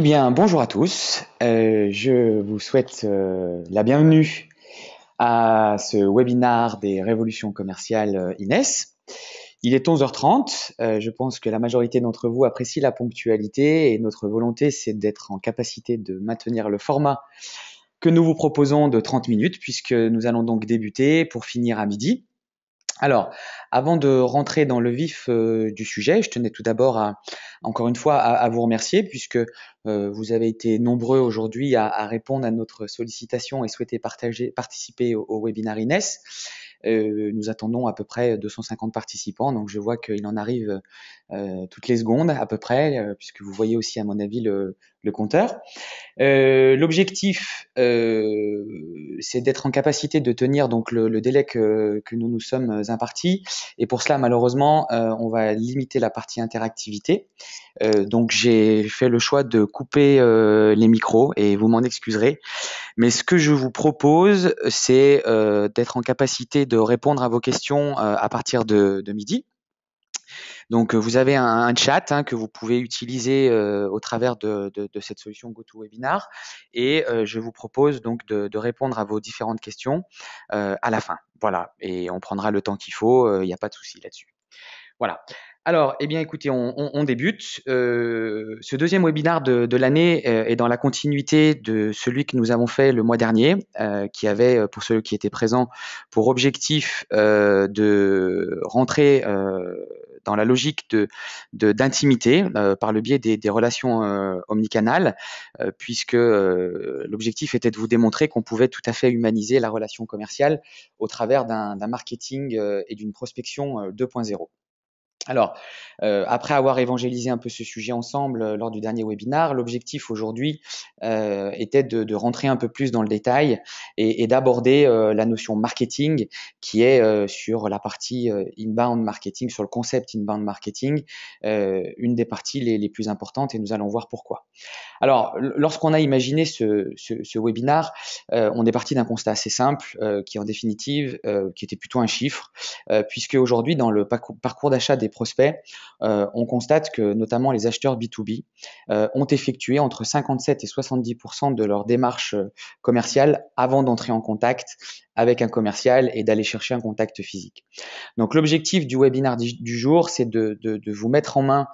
Eh bien, bonjour à tous. Je vous souhaite la bienvenue à ce webinar des révolutions commerciales Inès. Il est 11h30. Je pense que la majorité d'entre vous apprécie la ponctualité et notre volonté, c'est d'être en capacité de maintenir le format que nous vous proposons de 30 minutes puisque nous allons donc débuter pour finir à midi. Alors, avant de rentrer dans le vif du sujet, je tenais tout d'abord encore une fois, à vous remercier puisque vous avez été nombreux aujourd'hui à répondre à notre sollicitation et souhaiter participer au webinaire Inès. Nous attendons à peu près 250 participants, donc je vois qu'il en arrive toutes les secondes à peu près, puisque vous voyez aussi à mon avis le compteur. L'objectif, c'est d'être en capacité de tenir donc le délai que nous nous sommes impartis. Et pour cela, malheureusement, on va limiter la partie interactivité. Donc, j'ai fait le choix de couper les micros et vous m'en excuserez. Mais ce que je vous propose, c'est d'être en capacité de répondre à vos questions à partir de midi. Donc, vous avez un chat que vous pouvez utiliser au travers de cette solution GoToWebinar et je vous propose donc de répondre à vos différentes questions à la fin. Voilà, et on prendra le temps qu'il faut, il n'y a pas de souci là-dessus. Voilà. Alors, eh bien, écoutez, on débute. Ce deuxième webinaire de l'année est dans la continuité de celui que nous avons fait le mois dernier, qui avait, pour ceux qui étaient présents, pour objectif de rentrer dans la logique d'intimité par le biais des relations omnicanales, puisque l'objectif était de vous démontrer qu'on pouvait tout à fait humaniser la relation commerciale au travers d'un marketing et d'une prospection 2.0. Alors, après avoir évangélisé un peu ce sujet ensemble lors du dernier webinaire, l'objectif aujourd'hui était de rentrer un peu plus dans le détail et d'aborder la notion marketing qui est sur la partie inbound marketing, sur le concept inbound marketing, une des parties les plus importantes et nous allons voir pourquoi. Alors, lorsqu'on a imaginé ce webinaire, on est parti d'un constat assez simple qui en définitive qui était plutôt un chiffre, puisque aujourd'hui dans le parcours d'achat des prospects, on constate que notamment les acheteurs B2B ont effectué entre 57 et 70% de leur démarche commerciale avant d'entrer en contact avec un commercial et d'aller chercher un contact physique. Donc l'objectif du webinaire du jour, c'est de vous mettre en main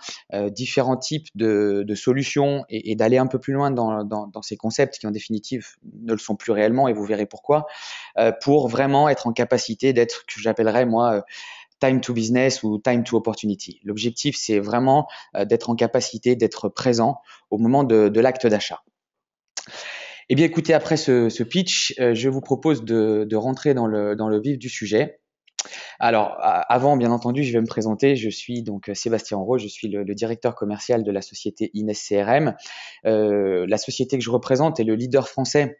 différents types de solutions et d'aller un peu plus loin dans ces concepts qui en définitive ne le sont plus réellement et vous verrez pourquoi, pour vraiment être en capacité d'être, que j'appellerais moi, time to business ou time to opportunity. L'objectif, c'est vraiment d'être en capacité d'être présent au moment de l'acte d'achat. Eh bien, écoutez, après ce pitch, je vous propose de rentrer dans le vif du sujet. Alors, avant, bien entendu, je vais me présenter. Je suis donc Sébastien Rowe, je suis le directeur commercial de la société Inès CRM. La société que je représente est le leader français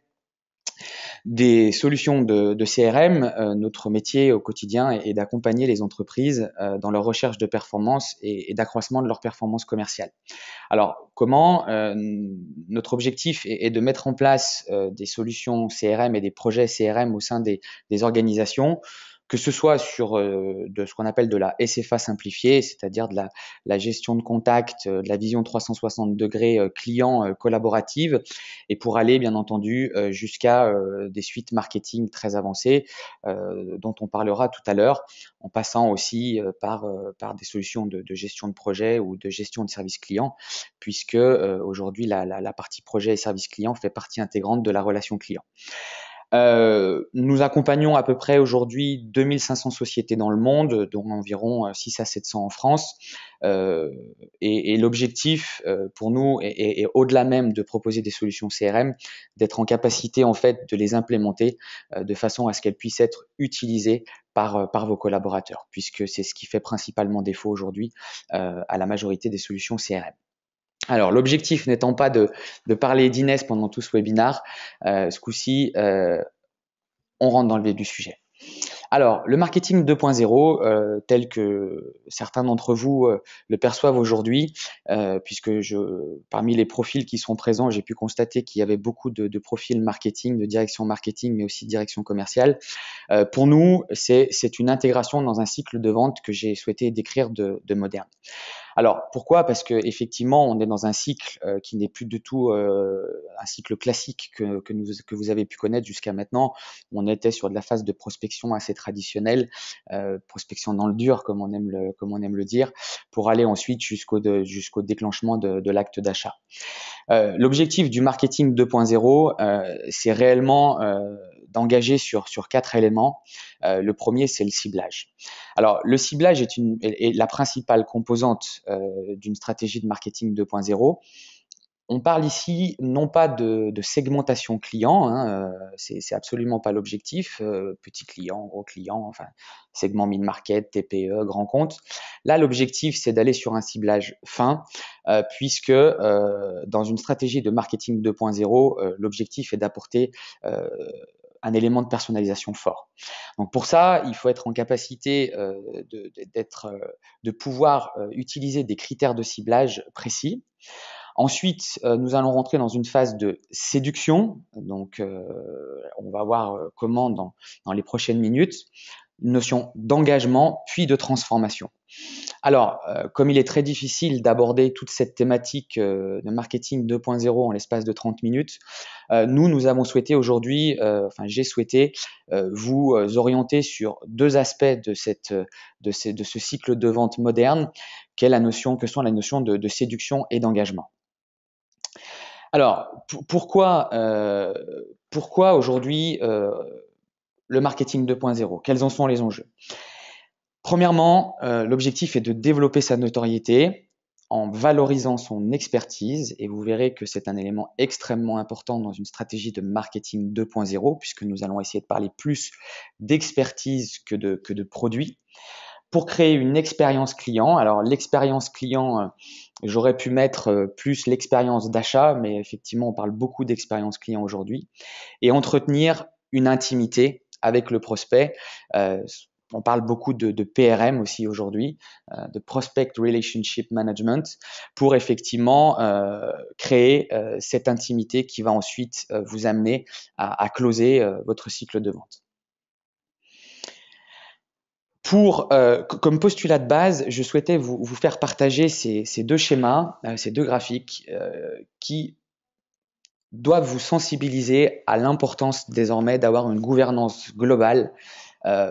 des solutions de CRM. Notre métier au quotidien est d'accompagner les entreprises dans leur recherche de performance et d'accroissement de leur performance commerciale. Alors, comment notre objectif est de mettre en place des solutions CRM et des projets CRM au sein des organisations, que ce soit sur de ce qu'on appelle de la SFA simplifiée, c'est-à-dire de la gestion de contact, de la vision 360 degrés client collaborative, et pour aller bien entendu jusqu'à des suites marketing très avancées dont on parlera tout à l'heure, en passant aussi par des solutions de gestion de projet ou de gestion de service client, puisque aujourd'hui la partie projet et service client fait partie intégrante de la relation client. Nous accompagnons à peu près aujourd'hui 2500 sociétés dans le monde, dont environ 6 à 700 en France. Et l'objectif pour nous est au-delà même de proposer des solutions CRM, d'être en capacité en fait de les implémenter de façon à ce qu'elles puissent être utilisées par vos collaborateurs, puisque c'est ce qui fait principalement défaut aujourd'hui à la majorité des solutions CRM. Alors, l'objectif n'étant pas de parler d'Inès pendant tout ce webinaire, ce coup-ci, on rentre dans le vif du sujet. Alors, le marketing 2.0, tel que certains d'entre vous le perçoivent aujourd'hui, puisque parmi les profils qui seront présents, j'ai pu constater qu'il y avait beaucoup de profils marketing, de direction marketing, mais aussi direction commerciale. Pour nous, c'est une intégration dans un cycle de vente que j'ai souhaité décrire de moderne. Alors pourquoi? Parce que effectivement, on est dans un cycle qui n'est plus du tout un cycle classique que vous avez pu connaître jusqu'à maintenant. On était sur de la phase de prospection assez traditionnelle, prospection dans le dur, comme on aime le dire, pour aller ensuite jusqu'au déclenchement de l'acte d'achat. L'objectif du marketing 2.0, c'est réellement d'engager sur 4 éléments. Le premier, c'est le ciblage. Alors, le ciblage est la principale composante d'une stratégie de marketing 2.0. On parle ici non pas de segmentation client, hein, c'est absolument pas l'objectif, petit client, gros client, enfin segment mid-market, TPE, grand compte. Là, l'objectif, c'est d'aller sur un ciblage fin, puisque dans une stratégie de marketing 2.0, l'objectif est d'apporter un élément de personnalisation fort. Donc pour ça, il faut être en capacité de pouvoir utiliser des critères de ciblage précis. Ensuite, nous allons rentrer dans une phase de séduction. Donc, on va voir comment dans les prochaines minutes. Une notion d'engagement, puis de transformation. Alors, comme il est très difficile d'aborder toute cette thématique de marketing 2.0 en l'espace de 30 minutes, nous avons souhaité aujourd'hui, j'ai souhaité vous orienter sur deux aspects de ce cycle de vente moderne, que sont la notion de séduction et d'engagement. Alors, pourquoi aujourd'hui le marketing 2.0? Quels en sont les enjeux? Premièrement, l'objectif est de développer sa notoriété en valorisant son expertise, et vous verrez que c'est un élément extrêmement important dans une stratégie de marketing 2.0, puisque nous allons essayer de parler plus d'expertise que de produit. Pour créer une expérience client, alors l'expérience client, j'aurais pu mettre plus l'expérience d'achat, mais effectivement, on parle beaucoup d'expérience client aujourd'hui, et entretenir une intimité avec le prospect. On parle beaucoup de PRM aussi aujourd'hui, de Prospect Relationship Management, pour effectivement créer cette intimité qui va ensuite vous amener à closer votre cycle de vente. Comme postulat de base, je souhaitais vous faire partager ces deux schémas, ces deux graphiques qui doivent vous sensibiliser à l'importance désormais d'avoir une gouvernance globale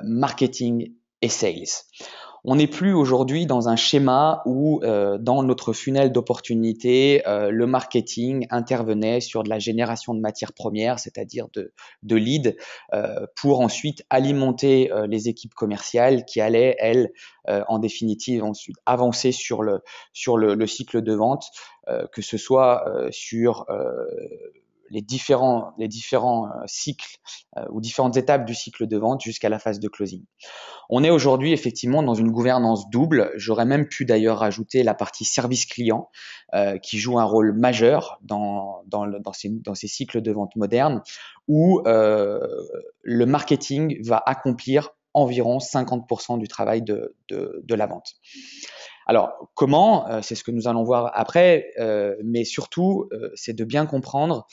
marketing et sales. On n'est plus aujourd'hui dans un schéma où dans notre funnel d'opportunités, le marketing intervenait sur de la génération de matières premières, c'est-à-dire de leads, pour ensuite alimenter les équipes commerciales qui allaient, elles, en définitive, ensuite avancer sur le cycle de vente, que ce soit sur les différents cycles ou différentes étapes du cycle de vente jusqu'à la phase de closing. On est aujourd'hui effectivement dans une gouvernance double. J'aurais même pu d'ailleurs rajouter la partie service client qui joue un rôle majeur dans ces cycles de vente modernes où le marketing va accomplir environ 50% du travail de la vente. Alors, comment? C'est ce que nous allons voir après, mais surtout, c'est de bien comprendre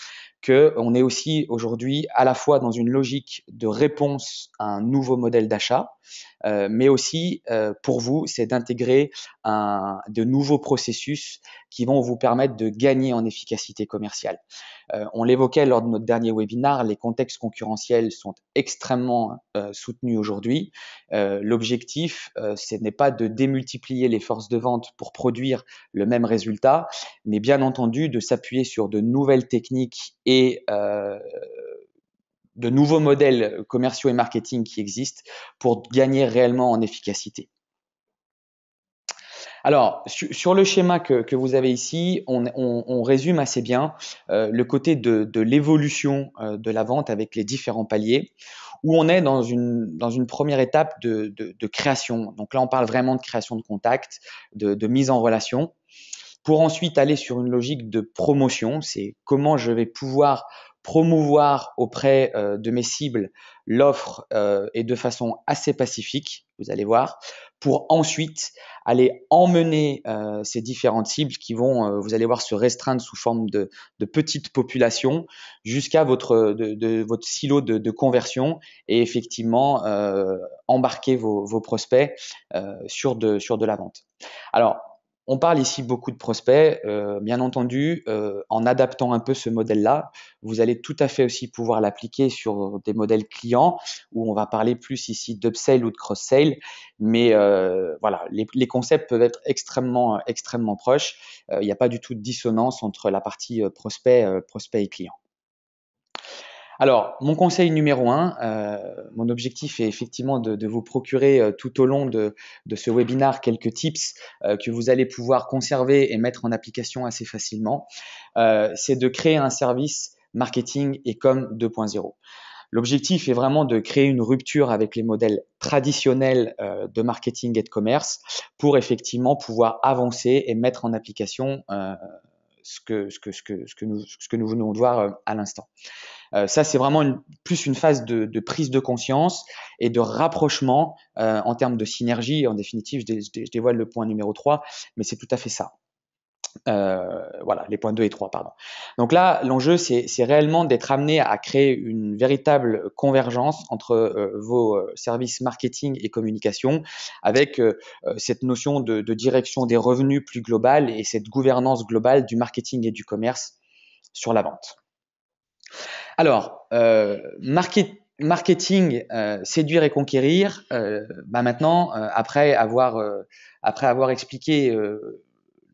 qu'on est aussi aujourd'hui à la fois dans une logique de réponse à un nouveau modèle d'achat, mais aussi pour vous, c'est d'intégrer de nouveaux processus qui vont vous permettre de gagner en efficacité commerciale. On l'évoquait lors de notre dernier webinaire, les contextes concurrentiels sont extrêmement soutenus aujourd'hui. L'objectif, ce n'est pas de démultiplier les forces de vente pour produire le même résultat, mais bien entendu de s'appuyer sur de nouvelles techniques et de nouveaux modèles commerciaux et marketing qui existent pour gagner réellement en efficacité. Alors, sur le schéma que vous avez ici, on résume assez bien le côté de l'évolution de la vente avec les différents paliers, où on est dans une première étape de création. Donc là, on parle vraiment de création de contact, de mise en relation, pour ensuite aller sur une logique de promotion. C'est comment je vais pouvoir promouvoir auprès de mes cibles l'offre et de façon assez pacifique, vous allez voir, pour ensuite aller emmener ces différentes cibles qui vont, vous allez voir, se restreindre sous forme de petites populations jusqu'à votre silo de conversion et effectivement embarquer vos prospects sur de la vente. Alors, on parle ici beaucoup de prospects, bien entendu, en adaptant un peu ce modèle-là, vous allez tout à fait aussi pouvoir l'appliquer sur des modèles clients où on va parler plus ici d'upsell ou de cross-sell, mais voilà, les concepts peuvent être extrêmement proches. Il n'y a pas du tout de dissonance entre la partie prospect et client. Alors, mon conseil numéro un, mon objectif est effectivement de vous procurer tout au long de ce webinaire quelques tips que vous allez pouvoir conserver et mettre en application assez facilement. C'est de créer un service marketing et com 2.0. L'objectif est vraiment de créer une rupture avec les modèles traditionnels de marketing et de commerce pour effectivement pouvoir avancer et mettre en application ce que nous venons de voir à l'instant. Ça, c'est vraiment plus une phase de prise de conscience et de rapprochement en termes de synergie. En définitive, je dévoile le point numéro 3, mais c'est tout à fait ça. Voilà, les points 2 et 3, pardon. Donc là, l'enjeu, c'est réellement d'être amené à créer une véritable convergence entre vos services marketing et communication avec cette notion de direction des revenus plus globale et cette gouvernance globale du marketing et du commerce sur la vente. Alors, marketing, séduire et conquérir. Maintenant, après avoir expliqué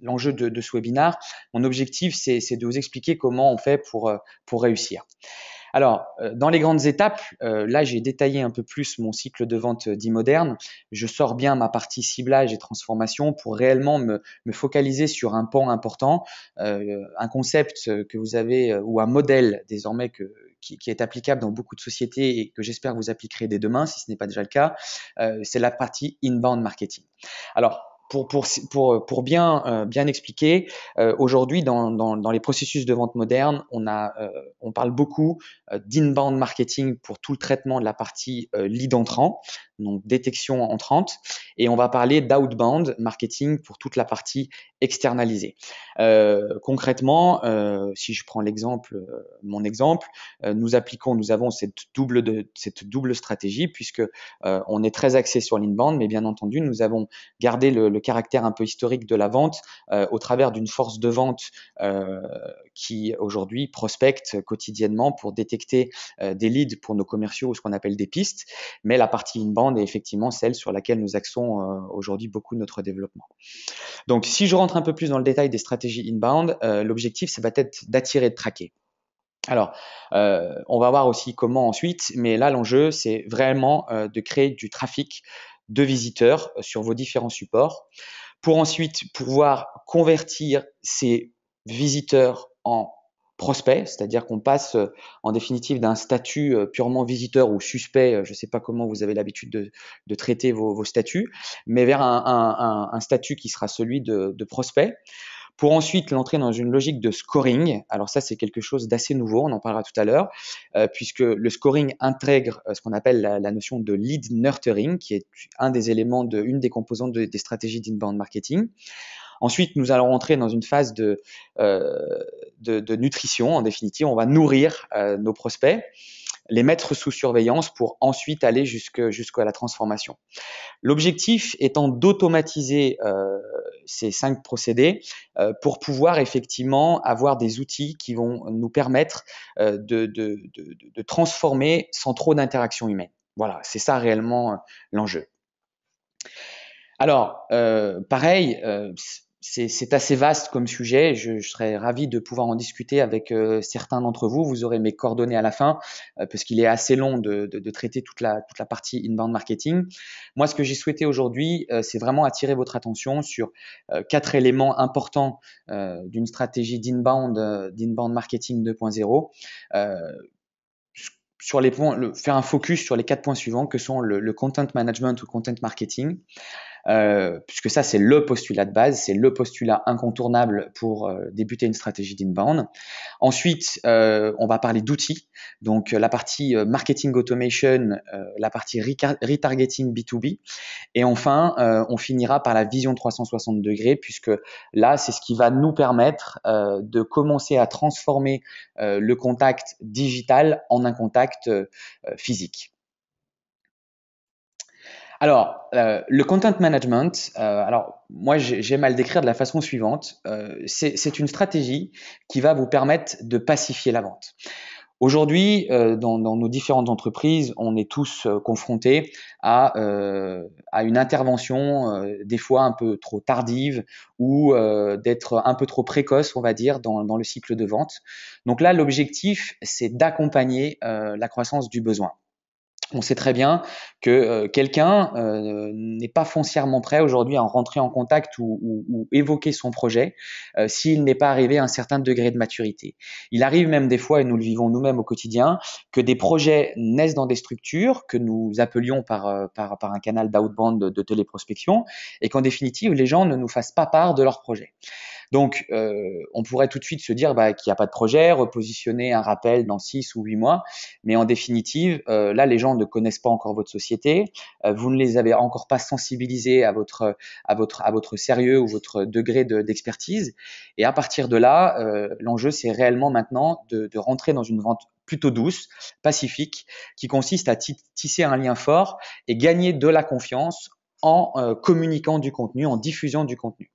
l'enjeu de ce webinaire, mon objectif, c'est de vous expliquer comment on fait pour réussir. Alors, dans les grandes étapes, là, j'ai détaillé un peu plus mon cycle de vente dit moderne. Je sors bien ma partie ciblage et transformation pour réellement me focaliser sur un pan important, un concept que vous avez ou un modèle désormais qui est applicable dans beaucoup de sociétés et que j'espère que vous appliquerez dès demain, si ce n'est pas déjà le cas, c'est la partie inbound marketing. Alors, pour bien expliquer, aujourd'hui dans les processus de vente moderne, on parle beaucoup d'inbound marketing pour tout le traitement de la partie lead entrant, donc détection entrante, et on va parler d'outbound marketing pour toute la partie externalisée. Concrètement, si je prends mon exemple, nous avons cette double stratégie puisque on est très axé sur l'inbound, mais bien entendu, nous avons gardé le caractère un peu historique de la vente au travers d'une force de vente qui aujourd'hui prospecte quotidiennement pour détecter des leads pour nos commerciaux ou ce qu'on appelle des pistes, mais la partie inbound est effectivement celle sur laquelle nous axons aujourd'hui beaucoup notre développement. Donc, si je rentre un peu plus dans le détail des stratégies inbound, l'objectif, ça va être d'attirer et de traquer. Alors, on va voir aussi comment ensuite, mais là, l'enjeu, c'est vraiment de créer du trafic de visiteurs sur vos différents supports pour ensuite pouvoir convertir ces visiteurs en prospects, c'est-à-dire qu'on passe en définitive d'un statut purement visiteur ou suspect, je ne sais pas comment vous avez l'habitude de traiter vos statuts, mais vers un statut qui sera celui de prospect, pour ensuite l'entrer dans une logique de scoring. Alors ça, c'est quelque chose d'assez nouveau, on en parlera tout à l'heure, puisque le scoring intègre ce qu'on appelle la notion de lead nurturing, qui est une des composantes des stratégies d'inbound marketing. Ensuite, nous allons rentrer dans une phase de nutrition. En définitive, on va nourrir nos prospects, les mettre sous surveillance pour ensuite aller jusqu'à la transformation. L'objectif étant d'automatiser ces 5 procédés pour pouvoir effectivement avoir des outils qui vont nous permettre de transformer sans trop d'interaction humaine. Voilà, c'est ça réellement l'enjeu. Alors, pareil, c'est assez vaste comme sujet. Je serais ravi de pouvoir en discuter avec certains d'entre vous. Vous aurez mes coordonnées à la fin, parce qu'il est assez long de traiter toute la partie inbound marketing. Moi, ce que j'ai souhaité aujourd'hui, c'est vraiment attirer votre attention sur 4 éléments importants d'une stratégie d'inbound marketing 2.0. Sur les points, faire un focus sur les 4 points suivants que sont le content management ou content marketing, puisque ça, c'est le postulat de base, c'est le postulat incontournable pour débuter une stratégie d'inbound. Ensuite, on va parler d'outils, donc la partie marketing automation, la partie retargeting B2B, et enfin, on finira par la vision 360 degrés, puisque là, c'est ce qui va nous permettre de commencer à transformer le contact digital en un contact physique. Alors, le content management, alors moi j'aime à le décrire de la façon suivante. C'est une stratégie qui va vous permettre de pacifier la vente. Aujourd'hui, dans nos différentes entreprises, on est tous confrontés à une intervention des fois un peu trop tardive ou d'être un peu trop précoce, on va dire, dans le cycle de vente. Donc là, l'objectif, c'est d'accompagner la croissance du besoin. On sait très bien que quelqu'un n'est pas foncièrement prêt aujourd'hui à en rentrer en contact ou évoquer son projet s'il n'est pas arrivé à un certain degré de maturité. Il arrive même des fois, et nous le vivons nous-mêmes au quotidien, que des projets naissent dans des structures que nous appelions par un canal d'outbound de téléprospection et qu'en définitive, les gens ne nous fassent pas part de leur projet. Donc, on pourrait tout de suite se dire qu'il n'y a pas de projet, repositionner un rappel dans 6 ou 8 mois, mais en définitive, là, les gens ne connaissent pas encore votre société, vous ne les avez encore pas sensibilisés à votre sérieux ou votre degré d'expertise, et à partir de là, l'enjeu, c'est réellement maintenant de rentrer dans une vente plutôt douce, pacifique, qui consiste à tisser un lien fort et gagner de la confiance en communiquant du contenu, en diffusant du contenu.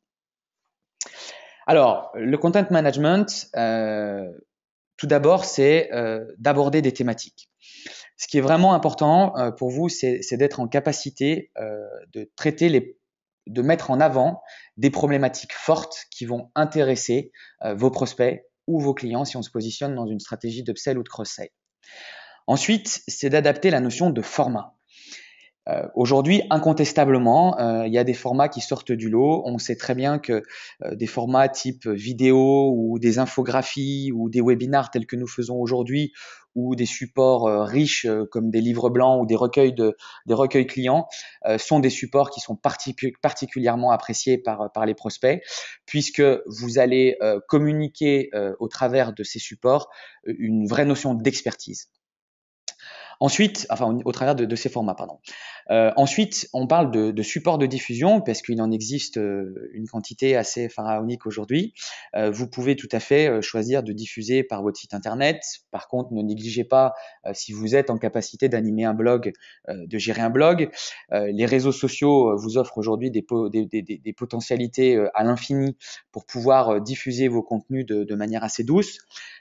Alors, le content management, tout d'abord, c'est d'aborder des thématiques. Ce qui est vraiment important pour vous, c'est d'être en capacité de mettre en avant des problématiques fortes qui vont intéresser vos prospects ou vos clients si on se positionne dans une stratégie d'upsell ou de cross-sell. Ensuite, c'est d'adapter la notion de format. Aujourd'hui, incontestablement, il y a des formats qui sortent du lot. On sait très bien que des formats type vidéo ou des infographies ou des webinars tels que nous faisons aujourd'hui ou des supports riches comme des livres blancs ou des recueils clients sont des supports qui sont particulièrement appréciés par les prospects puisque vous allez communiquer au travers de ces supports une vraie notion d'expertise. Ensuite, enfin au travers de ces formats, pardon. Ensuite, on parle de support de diffusion parce qu'il en existe une quantité assez pharaonique aujourd'hui. Vous pouvez tout à fait choisir de diffuser par votre site internet. Par contre, ne négligez pas, si vous êtes en capacité d'animer un blog, de gérer un blog. Les réseaux sociaux vous offrent aujourd'hui des potentialités à l'infini pour pouvoir diffuser vos contenus de manière assez douce.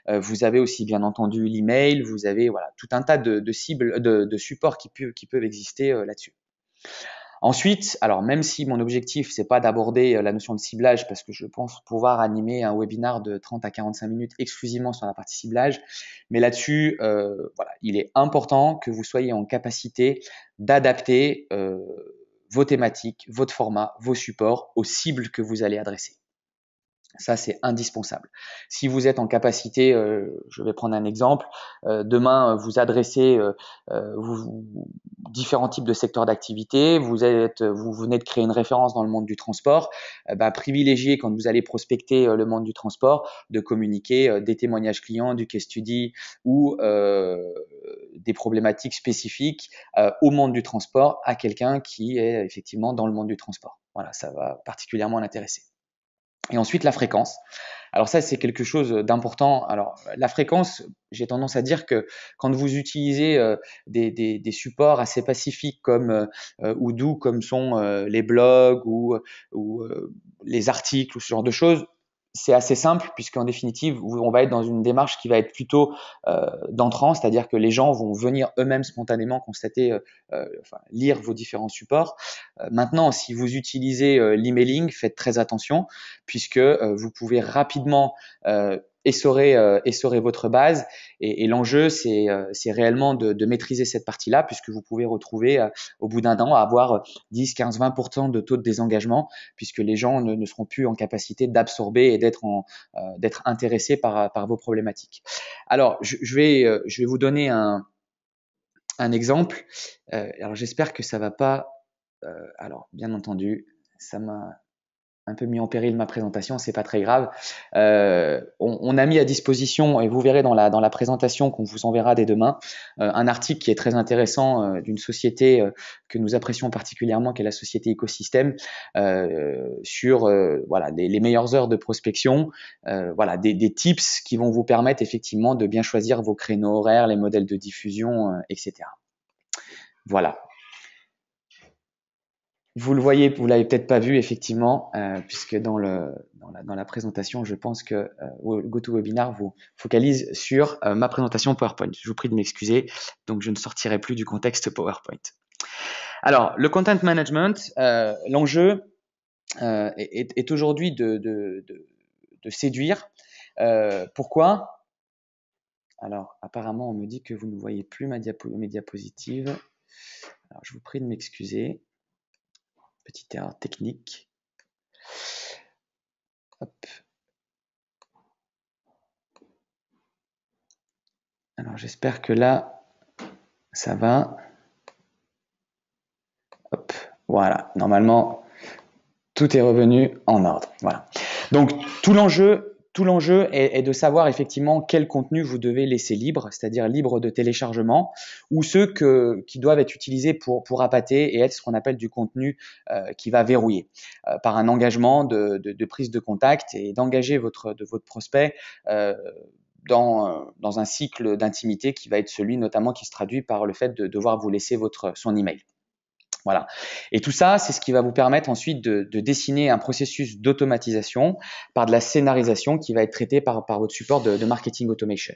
Vous avez aussi bien entendu l'email, vous avez voilà tout un tas de cibles, de supports qui peuvent exister là-dessus. Ensuite, alors même si mon objectif c'est pas d'aborder la notion de ciblage parce que je pense pouvoir animer un webinar de 30 à 45 minutes exclusivement sur la partie ciblage, mais là-dessus, voilà, il est important que vous soyez en capacité d'adapter vos thématiques, votre format, vos supports aux cibles que vous allez adresser. Ça, c'est indispensable. Si vous êtes en capacité, je vais prendre un exemple, demain vous adressez différents types de secteurs d'activité, vous venez de créer une référence dans le monde du transport, privilégiez quand vous allez prospecter le monde du transport de communiquer des témoignages clients, du case study ou des problématiques spécifiques au monde du transport à quelqu'un qui est effectivement dans le monde du transport. Voilà, ça va particulièrement l'intéresser. Et ensuite, la fréquence. Alors ça, c'est quelque chose d'important. Alors la fréquence, j'ai tendance à dire que quand vous utilisez des supports assez pacifiques ou doux comme sont les blogs ou les articles ou ce genre de choses, c'est assez simple puisqu'en définitive, on va être dans une démarche qui va être plutôt d'entrant, c'est-à-dire que les gens vont venir eux-mêmes spontanément constater, lire vos différents supports. Maintenant, si vous utilisez l'emailing, faites très attention puisque vous pouvez rapidement essorer votre base et l'enjeu c'est réellement de maîtriser cette partie-là puisque vous pouvez retrouver au bout d'un an avoir 10, 15, 20% de taux de désengagement puisque les gens ne seront plus en capacité d'absorber et d'être intéressés par vos problématiques. Alors je vais vous donner un exemple. Alors j'espère que ça va pas. Alors bien entendu, ça m'a un peu mis en péril ma présentation, c'est pas très grave. On a mis à disposition, et vous verrez dans la présentation qu'on vous enverra dès demain, un article qui est très intéressant d'une société que nous apprécions particulièrement, qui est la société Écosystème, sur voilà les meilleures heures de prospection, voilà des tips qui vont vous permettre effectivement de bien choisir vos créneaux horaires, les modèles de diffusion, etc. Voilà. Vous le voyez, vous l'avez peut-être pas vu effectivement, puisque dans la présentation, je pense que GoToWebinar vous focalise sur ma présentation PowerPoint. Je vous prie de m'excuser, donc je ne sortirai plus du contexte PowerPoint. Alors, le content management, l'enjeu est aujourd'hui de séduire. Pourquoi? Alors, apparemment, on me dit que vous ne voyez plus mes diapositives. Alors, je vous prie de m'excuser. Petite erreur technique. Hop. Alors, j'espère que là, ça va. Hop. Voilà. Normalement, tout est revenu en ordre. Voilà. Donc, tout l'enjeu est de savoir effectivement quel contenu vous devez laisser libre, c'est-à-dire libre de téléchargement, ou ceux qui doivent être utilisés pour appâter et être ce qu'on appelle du contenu qui va verrouiller par un engagement de prise de contact et d'engager votre prospect dans un cycle d'intimité qui va être celui notamment qui se traduit par le fait de devoir vous laisser son email. Voilà. Et tout ça, c'est ce qui va vous permettre ensuite de dessiner un processus d'automatisation par de la scénarisation qui va être traité par votre support de marketing automation.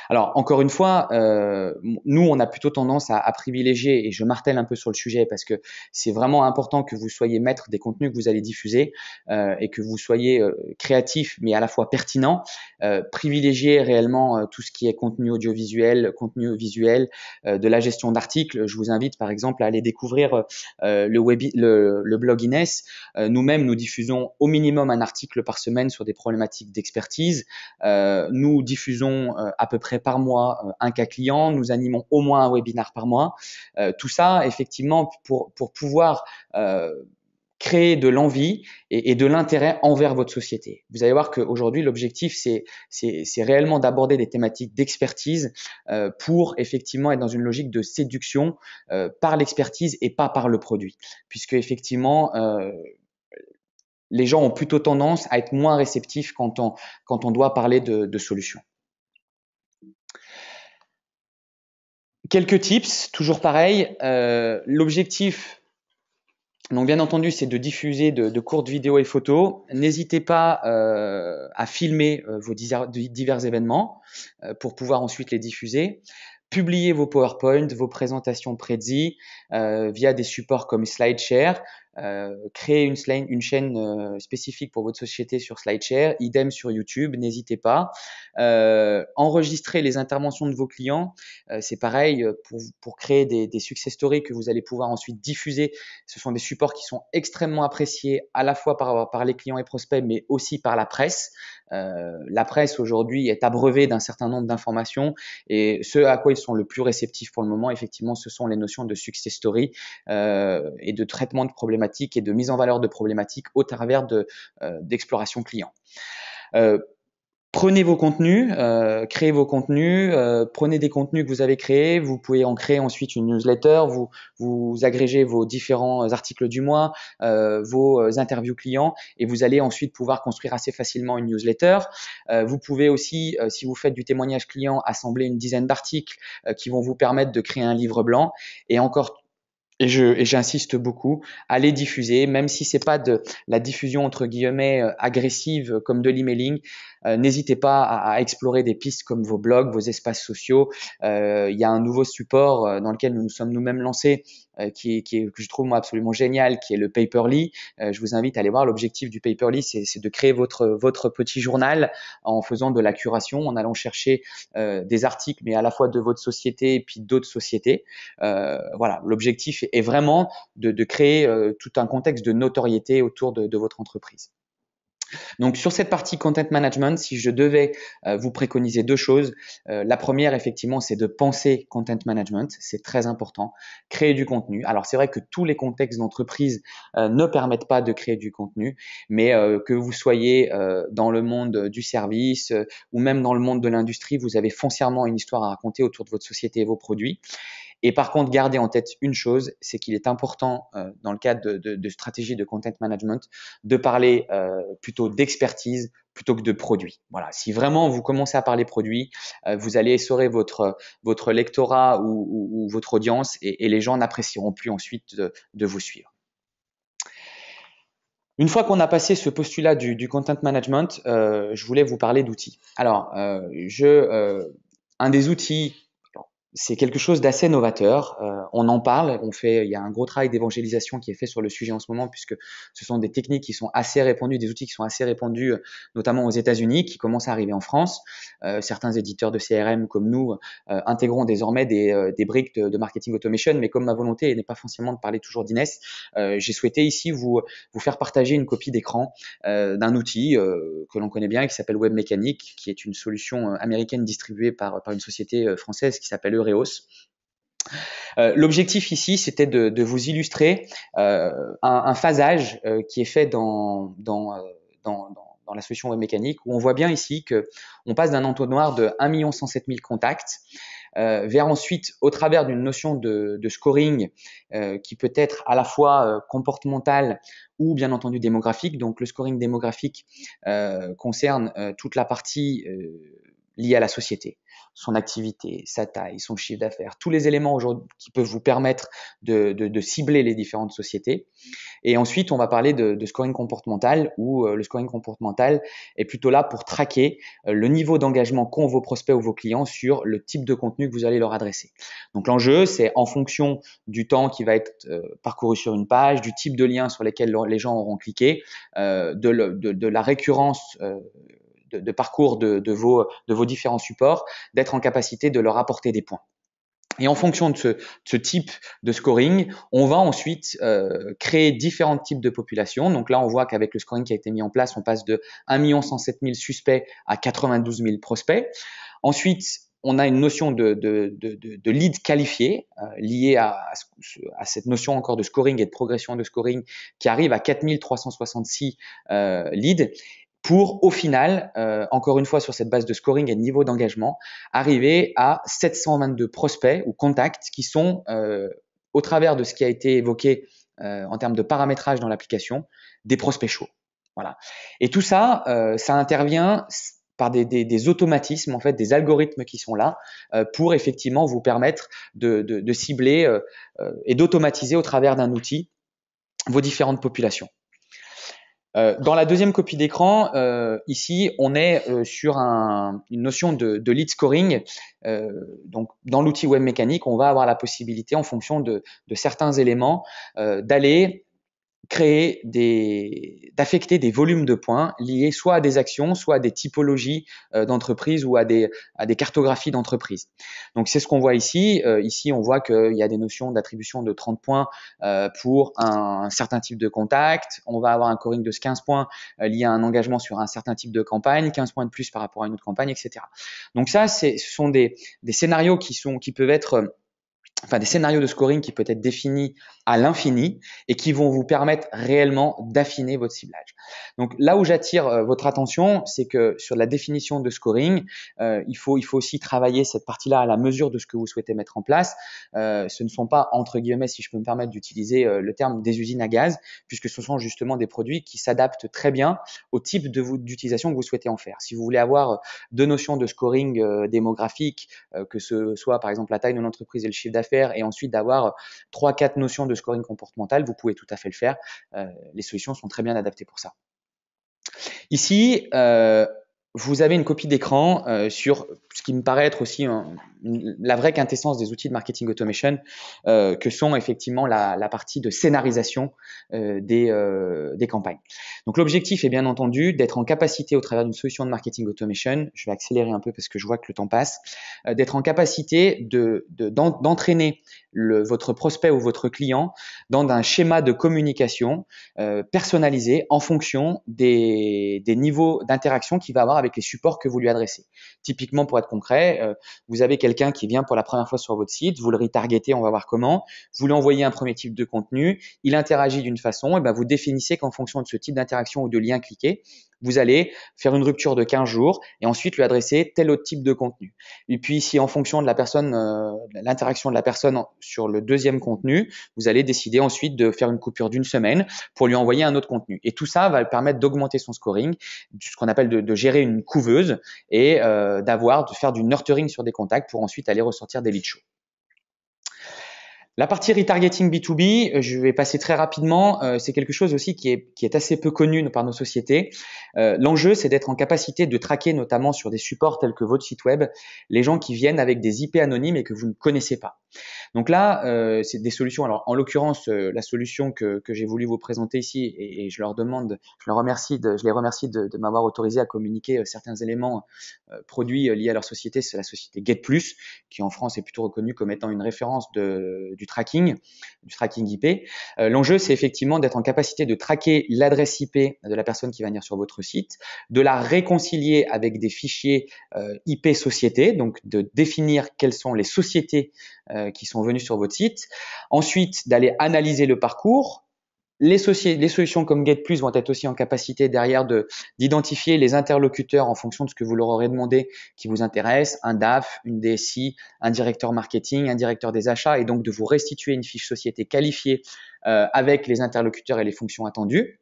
Alors, encore une fois, nous, on a plutôt tendance à privilégier, et je martèle un peu sur le sujet parce que c'est vraiment important que vous soyez maître des contenus que vous allez diffuser et que vous soyez créatif, mais à la fois pertinent. Privilégier réellement tout ce qui est contenu audiovisuel, contenu visuel, de la gestion d'articles. Je vous invite, par exemple, à aller découvrir le blog Inès. Nous-mêmes, nous diffusons au minimum un article par semaine sur des problématiques d'expertise. Nous diffusons à peu près par mois un cas client. Nous animons au moins un webinar par mois. Tout ça, effectivement, pour pouvoir créer de l'envie et de l'intérêt envers votre société. Vous allez voir qu'aujourd'hui, l'objectif, c'est réellement d'aborder des thématiques d'expertise pour effectivement être dans une logique de séduction par l'expertise et pas par le produit. Puisque effectivement, les gens ont plutôt tendance à être moins réceptifs quand on doit parler de solutions. Quelques tips, toujours pareil. L'objectif, donc bien entendu, c'est de diffuser de courtes vidéos et photos. N'hésitez pas à filmer vos divers événements pour pouvoir ensuite les diffuser. Publiez vos PowerPoint, vos présentations Prezi via des supports comme SlideShare. Créez une chaîne spécifique pour votre société sur SlideShare, idem sur YouTube, n'hésitez pas. Enregistrez les interventions de vos clients, c'est pareil pour créer des success stories que vous allez pouvoir ensuite diffuser. Ce sont des supports qui sont extrêmement appréciés à la fois par les clients et prospects, mais aussi par la presse. La presse aujourd'hui est abreuvée d'un certain nombre d'informations et ce à quoi ils sont le plus réceptifs pour le moment, effectivement, ce sont les notions de success story et de traitement de problématiques et de mise en valeur de problématiques au travers d'exploration client. Prenez vos contenus, créez vos contenus, prenez des contenus que vous avez créés, vous pouvez en créer ensuite une newsletter, vous agrégez vos différents articles du mois, vos interviews clients et vous allez ensuite pouvoir construire assez facilement une newsletter. Vous pouvez aussi, si vous faites du témoignage client, assembler une dizaine d'articles qui vont vous permettre de créer un livre blanc et encore. Et j'insiste beaucoup à les diffuser, même si c'est pas de la diffusion entre guillemets agressive comme de l'emailing. N'hésitez pas à explorer des pistes comme vos blogs, vos espaces sociaux. Il y a un nouveau support dans lequel nous nous sommes nous-mêmes lancés, que je trouve moi absolument génial, qui est le Paperly. Je vous invite à aller voir. L'objectif du Paperly, c'est de créer votre petit journal en faisant de la curation, en allant chercher des articles, mais à la fois de votre société et puis d'autres sociétés. Voilà, l'objectif est vraiment de créer tout un contexte de notoriété autour de votre entreprise. Donc sur cette partie content management, si je devais vous préconiser deux choses, la première effectivement c'est de penser content management, c'est très important, créer du contenu. Alors c'est vrai que tous les contextes d'entreprise ne permettent pas de créer du contenu, mais que vous soyez dans le monde du service ou même dans le monde de l'industrie, vous avez foncièrement une histoire à raconter autour de votre société et vos produits. Et par contre, gardez en tête une chose, c'est qu'il est important dans le cadre de stratégie de content management de parler plutôt d'expertise plutôt que de produit. Voilà. Si vraiment vous commencez à parler produit, vous allez essorer votre lectorat ou votre audience et les gens n'apprécieront plus ensuite de vous suivre. Une fois qu'on a passé ce postulat du content management, je voulais vous parler d'outils. Alors, un des outils, c'est quelque chose d'assez novateur. On en parle, il y a un gros travail d'évangélisation qui est fait sur le sujet en ce moment, puisque ce sont des techniques qui sont assez répandues, des outils qui sont assez répandus, notamment aux États-Unis, qui commencent à arriver en France. Certains éditeurs de CRM comme nous intégrons désormais des briques de marketing automation, mais comme ma volonté n'est pas forcément de parler toujours d'Inès, j'ai souhaité ici vous faire partager une copie d'écran d'un outil que l'on connaît bien et qui s'appelle Webmecanic, qui est une solution américaine distribuée par une société française qui s'appelle Eureos. L'objectif ici, c'était de vous illustrer un phasage qui est fait dans la solution Webmecanic, où on voit bien ici que on passe d'un entonnoir de 1 107 000 contacts vers ensuite, au travers d'une notion de scoring qui peut être à la fois comportemental ou bien entendu démographique. Donc le scoring démographique concerne toute la partie liée à la société, son activité, sa taille, son chiffre d'affaires, tous les éléments aujourd'hui qui peuvent vous permettre de cibler les différentes sociétés. Et ensuite, on va parler de scoring comportemental, où le scoring comportemental est plutôt là pour traquer le niveau d'engagement qu'ont vos prospects ou vos clients sur le type de contenu que vous allez leur adresser. Donc l'enjeu, c'est en fonction du temps qui va être parcouru sur une page, du type de lien sur lesquels les gens auront cliqué, de la récurrence de parcours de vos différents supports, d'être en capacité de leur apporter des points. Et en fonction de ce type de scoring, on va ensuite créer différents types de populations. Donc là, on voit qu'avec le scoring qui a été mis en place, on passe de 1 107 000 suspects à 92 000 prospects. Ensuite, on a une notion de lead qualifié liée à cette notion encore de scoring et de progression de scoring qui arrive à 4 366 leads pour, au final, encore une fois sur cette base de scoring et de niveau d'engagement, arriver à 722 prospects ou contacts qui sont, au travers de ce qui a été évoqué en termes de paramétrage dans l'application, des prospects chauds. Voilà. Et tout ça, ça intervient par des automatismes, en fait, des algorithmes qui sont là pour effectivement vous permettre de cibler et d'automatiser au travers d'un outil vos différentes populations. Dans la deuxième copie d'écran, ici, on est sur une notion de lead scoring. Donc, dans l'outil Webmecanic, on va avoir la possibilité, en fonction de certains éléments, d'aller d'affecter des volumes de points liés soit à des actions, soit à des typologies d'entreprises ou à des cartographies d'entreprises. Donc c'est ce qu'on voit ici. Ici, on voit qu'il y a des notions d'attribution de 30 points pour un certain type de contact. On va avoir un scoring de 15 points lié à un engagement sur un certain type de campagne, 15 points de plus par rapport à une autre campagne, etc. Donc ça, ce sont des scénarios qui peuvent être des scénarios de scoring qui peuvent être définis à l'infini et qui vont vous permettre réellement d'affiner votre ciblage. Donc là où j'attire votre attention, c'est que sur la définition de scoring, il faut aussi travailler cette partie-là à la mesure de ce que vous souhaitez mettre en place. Ce ne sont pas, entre guillemets, si je peux me permettre d'utiliser le terme des usines à gaz, puisque ce sont justement des produits qui s'adaptent très bien au type d'utilisation que vous souhaitez en faire. Si vous voulez avoir deux notions de scoring démographique, que ce soit par exemple la taille de l'entreprise et le chiffre d'affaires, et ensuite d'avoir 3-4 notions de scoring comportemental, vous pouvez tout à fait le faire. Les solutions sont très bien adaptées pour ça. Ici, vous avez une copie d'écran sur ce qui me paraît être aussi la vraie quintessence des outils de marketing automation, que sont effectivement la partie de scénarisation des campagnes. Donc l'objectif est bien entendu d'être en capacité, au travers d'une solution de marketing automation, je vais accélérer un peu parce que je vois que le temps passe, d'être en capacité d'entraîner votre prospect ou votre client dans un schéma de communication personnalisé en fonction des niveaux d'interaction qu'il va avoir avec les supports que vous lui adressez. Typiquement, pour être concret, vous avez quelqu'un qui vient pour la première fois sur votre site, vous le retargetez, on va voir comment, vous lui envoyez un premier type de contenu, il interagit d'une façon, et ben vous définissez qu'en fonction de ce type d'interaction ou de lien cliqué, vous allez faire une rupture de 15 jours et ensuite lui adresser tel autre type de contenu. Et puis, si en fonction de la personne, l'interaction de la personne sur le deuxième contenu, vous allez décider ensuite de faire une coupure d'une semaine pour lui envoyer un autre contenu. Et tout ça va lui permettre d'augmenter son scoring, ce qu'on appelle de gérer une couveuse et de faire du nurturing sur des contacts pour ensuite aller ressortir des leads chauds. La partie retargeting B2B, je vais passer très rapidement. C'est quelque chose aussi qui est assez peu connu par nos sociétés. L'enjeu, c'est d'être en capacité de traquer, notamment sur des supports tels que votre site web, les gens qui viennent avec des IP anonymes et que vous ne connaissez pas. Donc là, c'est des solutions. Alors, en l'occurrence, la solution que j'ai voulu vous présenter ici, et je leur demande, je les remercie de m'avoir autorisé à communiquer certains éléments produits liés à leur société. C'est la société GetPlus, qui en France est plutôt reconnue comme étant une référence du tracking IP. L'enjeu, c'est effectivement d'être en capacité de traquer l'adresse IP de la personne qui va venir sur votre site, de la réconcilier avec des fichiers IP société, donc de définir quelles sont les sociétés qui sont venus sur votre site. Ensuite, d'aller analyser le parcours. Les solutions comme GetPlus vont être aussi en capacité derrière d'identifier les interlocuteurs en fonction de ce que vous leur aurez demandé qui vous intéresse, un DAF, une DSI, un directeur marketing, un directeur des achats, et donc de vous restituer une fiche société qualifiée avec les interlocuteurs et les fonctions attendues.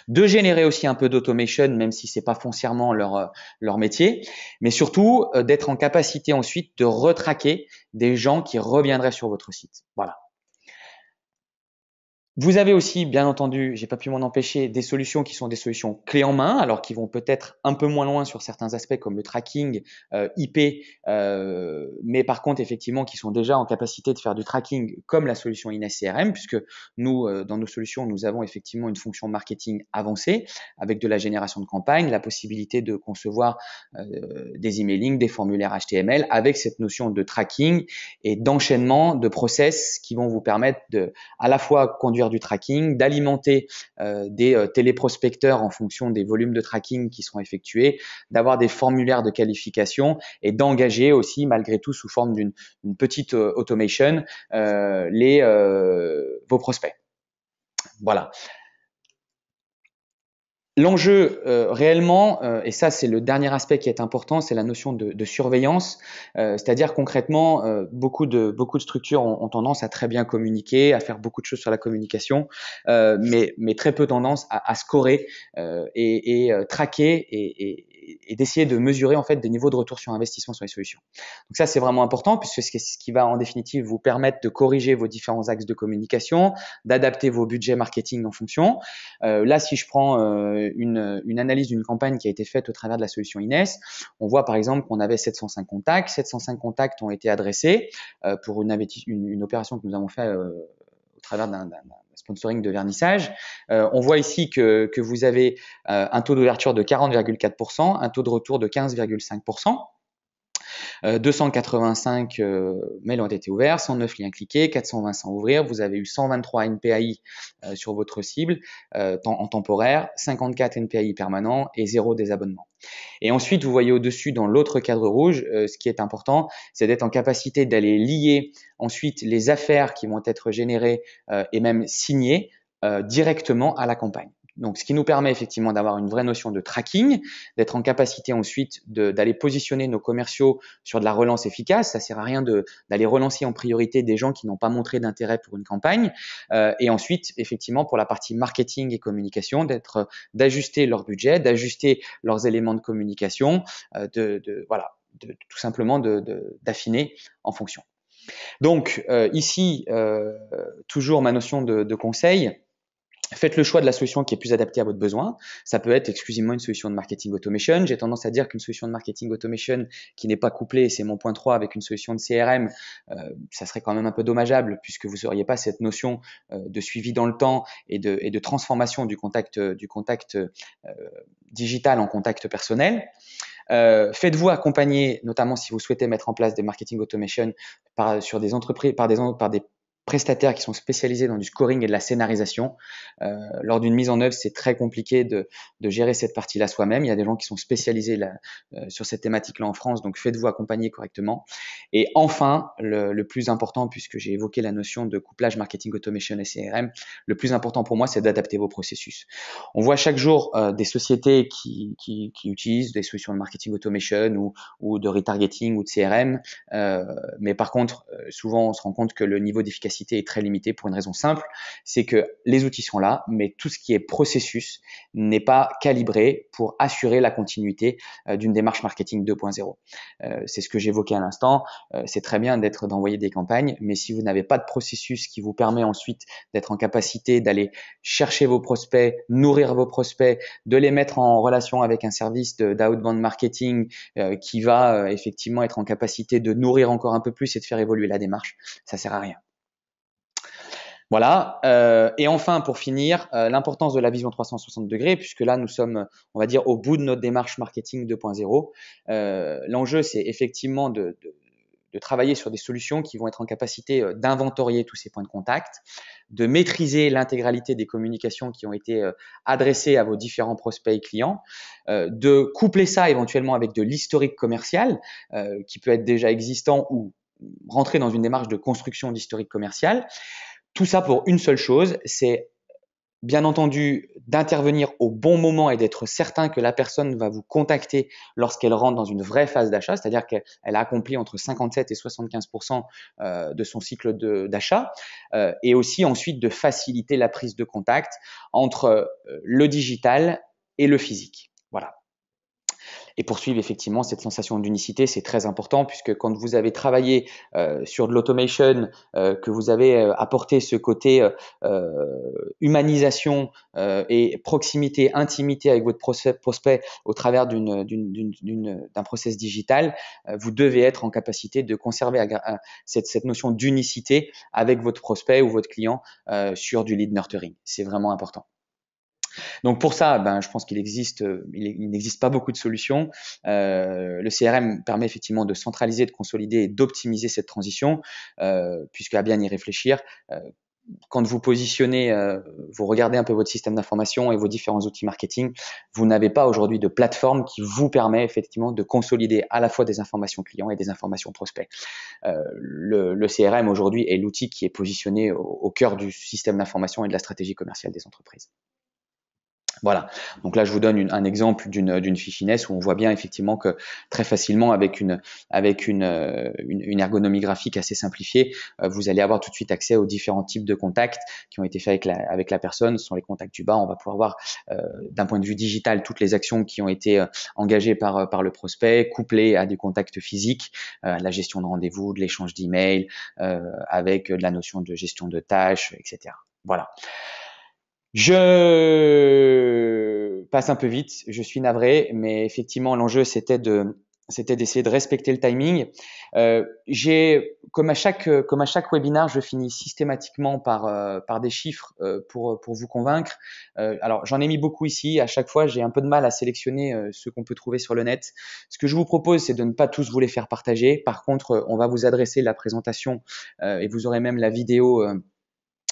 De générer aussi un peu d'automation, même si c'est pas foncièrement leur métier, mais surtout d'être en capacité ensuite de retraquer des gens qui reviendraient sur votre site. Voilà. Vous avez aussi, bien entendu, j'ai pas pu m'en empêcher, des solutions qui sont des solutions clés en main, alors qui vont peut-être un peu moins loin sur certains aspects comme le tracking IP, mais par contre effectivement qui sont déjà en capacité de faire du tracking comme la solution Ines CRM, puisque nous, dans nos solutions, nous avons effectivement une fonction marketing avancée avec de la génération de campagnes, la possibilité de concevoir des emailing, des formulaires HTML avec cette notion de tracking et d'enchaînement de process qui vont vous permettre de à la fois conduire du tracking, d'alimenter des téléprospecteurs en fonction des volumes de tracking qui seront effectués, d'avoir des formulaires de qualification et d'engager aussi malgré tout sous forme d'une petite automation vos prospects. Voilà. L'enjeu réellement, et ça c'est le dernier aspect qui est important, c'est la notion de surveillance. C'est-à-dire concrètement, beaucoup de structures ont tendance à très bien communiquer, à faire beaucoup de choses sur la communication, mais très peu tendance à scorer et traquer et d'essayer de mesurer en fait des niveaux de retour sur investissement sur les solutions. Donc ça c'est vraiment important puisque c'est ce qui va en définitive vous permettre de corriger vos différents axes de communication, d'adapter vos budgets marketing en fonction. Là, si je prends une analyse d'une campagne qui a été faite au travers de la solution Ines, on voit par exemple qu'on avait 705 contacts. 705 contacts ont été adressés pour une opération que nous avons fait au travers d'un sponsoring de vernissage. On voit ici que vous avez un taux d'ouverture de 40,4%, un taux de retour de 15,5%. 285 mails ont été ouverts, 109 liens cliqués, 420 sans ouvrir. Vous avez eu 123 NPAI sur votre cible en temporaire, 54 NPAI permanents et 0 désabonnement. Et ensuite, vous voyez au-dessus dans l'autre cadre rouge, ce qui est important, c'est d'être en capacité d'aller lier ensuite les affaires qui vont être générées et même signées directement à la campagne. Donc, ce qui nous permet effectivement d'avoir une vraie notion de tracking, d'être en capacité ensuite d'aller positionner nos commerciaux sur de la relance efficace. Ça sert à rien d'aller relancer en priorité des gens qui n'ont pas montré d'intérêt pour une campagne. Et ensuite, effectivement, pour la partie marketing et communication, d'ajuster leur budget, d'ajuster leurs éléments de communication, tout simplement d'affiner en fonction. Donc ici, toujours ma notion de conseil. Faites le choix de la solution qui est plus adaptée à votre besoin. Ça peut être exclusivement une solution de marketing automation. J'ai tendance à dire qu'une solution de marketing automation qui n'est pas couplée, c'est mon point 3, avec une solution de CRM, ça serait quand même un peu dommageable puisque vous n'auriez pas cette notion de suivi dans le temps et de transformation du contact digital en contact personnel. Faites-vous accompagner, notamment si vous souhaitez mettre en place des marketing automation sur des entreprises, par des prestataires qui sont spécialisés dans du scoring et de la scénarisation. Lors d'une mise en œuvre, c'est très compliqué de gérer cette partie-là soi-même. Il y a des gens qui sont spécialisés sur cette thématique-là en France, donc faites-vous accompagner correctement. Et enfin, le plus important, puisque j'ai évoqué la notion de couplage marketing automation et CRM, le plus important pour moi, c'est d'adapter vos processus. On voit chaque jour des sociétés qui utilisent des solutions de marketing automation ou de retargeting ou de CRM, mais par contre, souvent, on se rend compte que le niveau d'efficacité capacité est très limitée pour une raison simple, c'est que les outils sont là, mais tout ce qui est processus n'est pas calibré pour assurer la continuité d'une démarche marketing 2.0. C'est ce que j'évoquais à l'instant. C'est très bien d'envoyer des campagnes, mais si vous n'avez pas de processus qui vous permet ensuite d'être en capacité d'aller chercher vos prospects, nourrir vos prospects, de les mettre en relation avec un service d'outbound marketing qui va effectivement être en capacité de nourrir encore un peu plus et de faire évoluer la démarche, ça sert à rien. Voilà. Et enfin, pour finir, l'importance de la vision 360 degrés, puisque là, nous sommes, on va dire, au bout de notre démarche marketing 2.0. L'enjeu, c'est effectivement de travailler sur des solutions qui vont être en capacité d'inventorier tous ces points de contact, de maîtriser l'intégralité des communications qui ont été adressées à vos différents prospects et clients, de coupler ça éventuellement avec de l'historique commercial qui peut être déjà existant ou rentrer dans une démarche de construction d'historique commercial. Tout ça pour une seule chose, c'est bien entendu d'intervenir au bon moment et d'être certain que la personne va vous contacter lorsqu'elle rentre dans une vraie phase d'achat, c'est-à-dire qu'elle a accompli entre 57 et 75% de son cycle d'achat, et aussi ensuite de faciliter la prise de contact entre le digital et le physique. Voilà. Et poursuivre effectivement cette sensation d'unicité, c'est très important puisque quand vous avez travaillé sur de l'automation, que vous avez apporté ce côté humanisation et proximité, intimité avec votre prospect au travers d'un process digital, vous devez être en capacité de conserver cette notion d'unicité avec votre prospect ou votre client sur du lead nurturing. C'est vraiment important. Donc pour ça, je pense qu'il n'existe pas beaucoup de solutions. Le CRM permet effectivement de centraliser, de consolider et d'optimiser cette transition, puisqu'à bien y réfléchir, quand vous positionnez, vous regardez un peu votre système d'information et vos différents outils marketing, vous n'avez pas aujourd'hui de plateforme qui vous permet effectivement de consolider à la fois des informations clients et des informations prospects. Le CRM aujourd'hui est l'outil qui est positionné au cœur du système d'information et de la stratégie commerciale des entreprises. Voilà. Donc là, je vous donne un exemple d'une fiche finesse où on voit bien effectivement que très facilement, avec une ergonomie graphique assez simplifiée, vous allez avoir tout de suite accès aux différents types de contacts qui ont été faits avec la personne. Ce sont les contacts du bas. On va pouvoir voir d'un point de vue digital toutes les actions qui ont été engagées par le prospect, couplées à des contacts physiques, la gestion de rendez-vous, de l'échange d'emails, avec de la notion de gestion de tâches, etc. Voilà. Je passe un peu vite, je suis navré, mais effectivement l'enjeu c'était d'essayer de respecter le timing. Comme à chaque webinaire, je finis systématiquement par des chiffres pour vous convaincre. Alors j'en ai mis beaucoup ici. À chaque fois, j'ai un peu de mal à sélectionner ceux qu'on peut trouver sur le net. Ce que je vous propose, c'est de ne pas tous vous les faire partager. Par contre, on va vous adresser la présentation et vous aurez même la vidéo.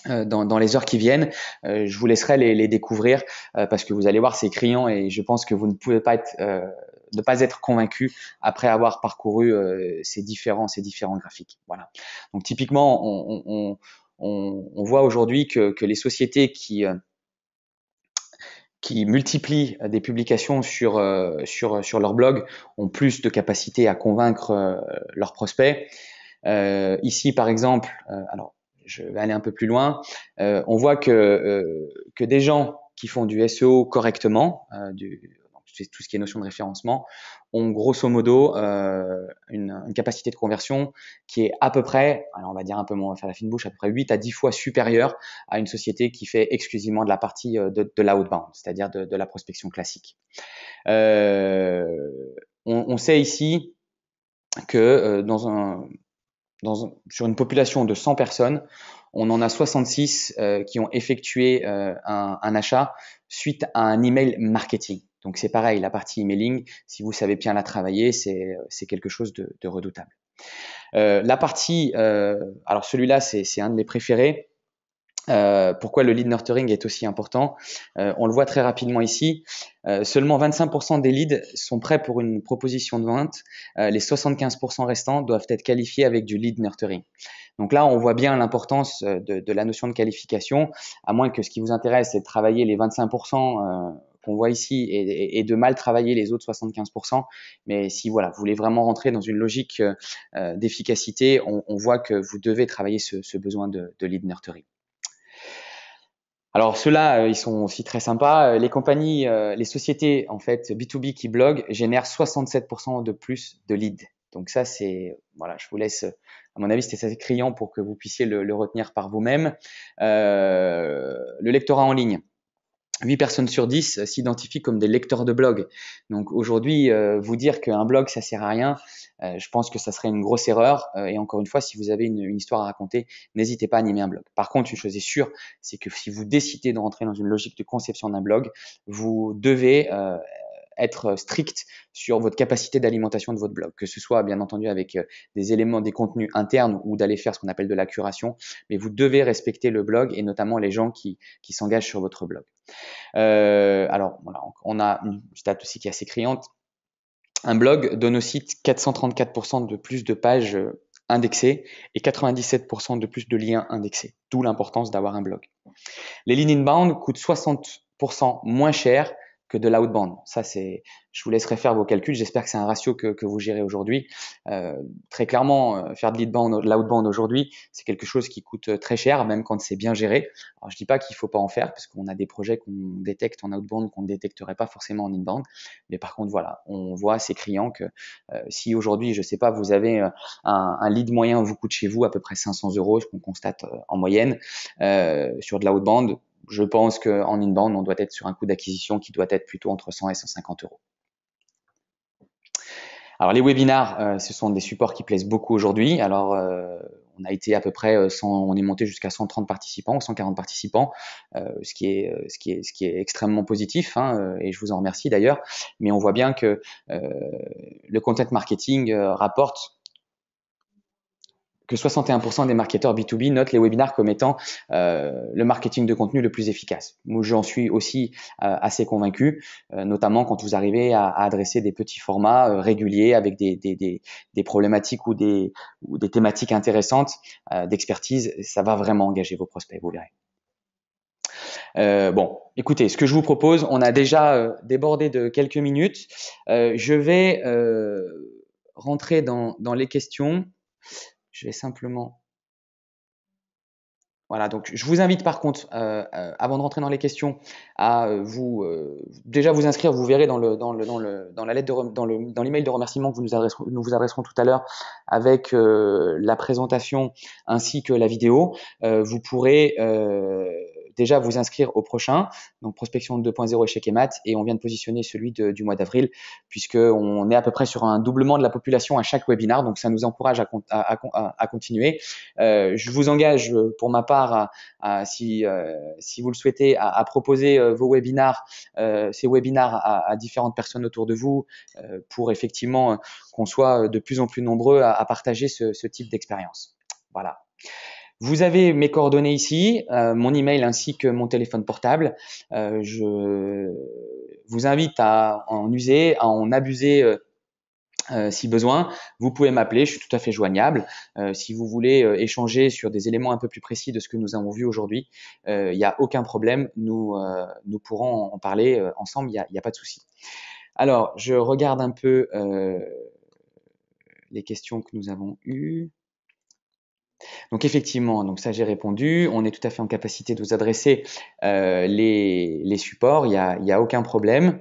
Dans les heures qui viennent, je vous laisserai les découvrir parce que vous allez voir, c'est criant et je pense que vous ne pouvez pas ne pas être convaincu après avoir parcouru ces différents graphiques. Voilà. Donc typiquement, on voit aujourd'hui que les sociétés qui multiplient des publications sur leur blog ont plus de capacité à convaincre leurs prospects. Ici, par exemple, alors je vais aller un peu plus loin. On voit que des gens qui font du SEO correctement, tout ce qui est notion de référencement, ont grosso modo une capacité de conversion qui est à peu près, alors on va dire un peu moins, on va faire la fine bouche, à peu près 8 à 10 fois supérieure à une société qui fait exclusivement de la partie de l'outbound, c'est-à-dire de la prospection classique. On sait ici que sur une population de 100 personnes, on en a 66 qui ont effectué un achat suite à un email marketing. Donc c'est pareil, la partie emailing, si vous savez bien la travailler, c'est quelque chose de redoutable. La partie, alors celui-là c'est un de mes préférés. Pourquoi le lead nurturing est aussi important? On le voit très rapidement ici. Seulement 25% des leads sont prêts pour une proposition de vente. Les 75% restants doivent être qualifiés avec du lead nurturing. Donc là, on voit bien l'importance de la notion de qualification, à moins que ce qui vous intéresse, c'est de travailler les 25% qu'on voit ici et de mal travailler les autres 75%. Mais si voilà, vous voulez vraiment rentrer dans une logique d'efficacité, on voit que vous devez travailler ce besoin de lead nurturing. Alors ceux-là, ils sont aussi très sympas. Les compagnies, les sociétés en fait B2B qui bloguent génèrent 67% de plus de leads. Donc ça, c'est voilà, je vous laisse. À mon avis, c'était assez criant pour que vous puissiez le retenir par vous-même. Le lectorat en ligne. 8 personnes sur 10 s'identifient comme des lecteurs de blog. Donc aujourd'hui, vous dire qu'un blog, ça sert à rien, je pense que ça serait une grosse erreur. Et encore une fois, si vous avez une histoire à raconter, n'hésitez pas à animer un blog. Par contre, une chose est sûre, c'est que si vous décidez de rentrer dans une logique de conception d'un blog, vous devez être strict sur votre capacité d'alimentation de votre blog, que ce soit bien entendu avec des éléments, des contenus internes ou d'aller faire ce qu'on appelle de la curation, mais vous devez respecter le blog et notamment les gens qui s'engagent sur votre blog. Alors voilà, on a une stat aussi qui est assez criante. Un blog donne au site 434% de plus de pages indexées et 97% de plus de liens indexés, d'où l'importance d'avoir un blog. Les lignes inbound coûtent 60% moins cher que de l'outbound. Ça, je vous laisserai faire vos calculs. J'espère que c'est un ratio que vous gérez aujourd'hui. Très clairement, faire de l'outbound aujourd'hui, c'est quelque chose qui coûte très cher, même quand c'est bien géré. Alors, je dis pas qu'il faut pas en faire, parce qu'on a des projets qu'on détecte en outbound qu'on ne détecterait pas forcément en inbound. Mais par contre, voilà, on voit c'est criant que si aujourd'hui, je sais pas, vous avez un lead moyen vous coûte chez vous à peu près 500 €, ce qu'on constate en moyenne sur de l'outbound. Je pense qu'en inbound, on doit être sur un coût d'acquisition qui doit être plutôt entre 100 et 150 €. Alors les webinars, ce sont des supports qui plaisent beaucoup aujourd'hui. Alors on a été à peu près on est monté jusqu'à 130 participants ou 140 participants, ce qui est extrêmement positif, hein, et je vous en remercie d'ailleurs. Mais on voit bien que le content marketing rapporte que 61% des marketeurs B2B notent les webinars comme étant le marketing de contenu le plus efficace. Moi, j'en suis aussi assez convaincu, notamment quand vous arrivez à adresser des petits formats réguliers avec des problématiques ou des thématiques intéressantes d'expertise. Ça va vraiment engager vos prospects, vous verrez. Bon, écoutez, ce que je vous propose, on a déjà débordé de quelques minutes. Je vais rentrer dans les questions. Je vais simplement… Voilà, donc je vous invite par contre, avant de rentrer dans les questions, à déjà vous inscrire. Vous verrez dans la lettre dans l'email de remerciement que nous vous adresserons tout à l'heure avec la présentation ainsi que la vidéo. Vous pourrez déjà vous inscrire au prochain, donc prospection 2.0 échec et mat, et on vient de positionner celui du mois d'avril, puisqu'on est à peu près sur un doublement de la population à chaque webinar, donc ça nous encourage à continuer. Je vous engage pour ma part, si vous le souhaitez, à proposer vos webinars, ces webinars à différentes personnes autour de vous, pour effectivement qu'on soit de plus en plus nombreux à partager ce type d'expérience. Voilà. Vous avez mes coordonnées ici, mon email ainsi que mon téléphone portable. Je vous invite à en user, à en abuser si besoin. Vous pouvez m'appeler, je suis tout à fait joignable. Si vous voulez échanger sur des éléments un peu plus précis de ce que nous avons vu aujourd'hui, il n'y a aucun problème. Nous pourrons en parler ensemble, il n'y a pas de souci. Alors, je regarde un peu les questions que nous avons eues. Donc effectivement, donc ça j'ai répondu. On est tout à fait en capacité de vous adresser les supports. Il y a aucun problème.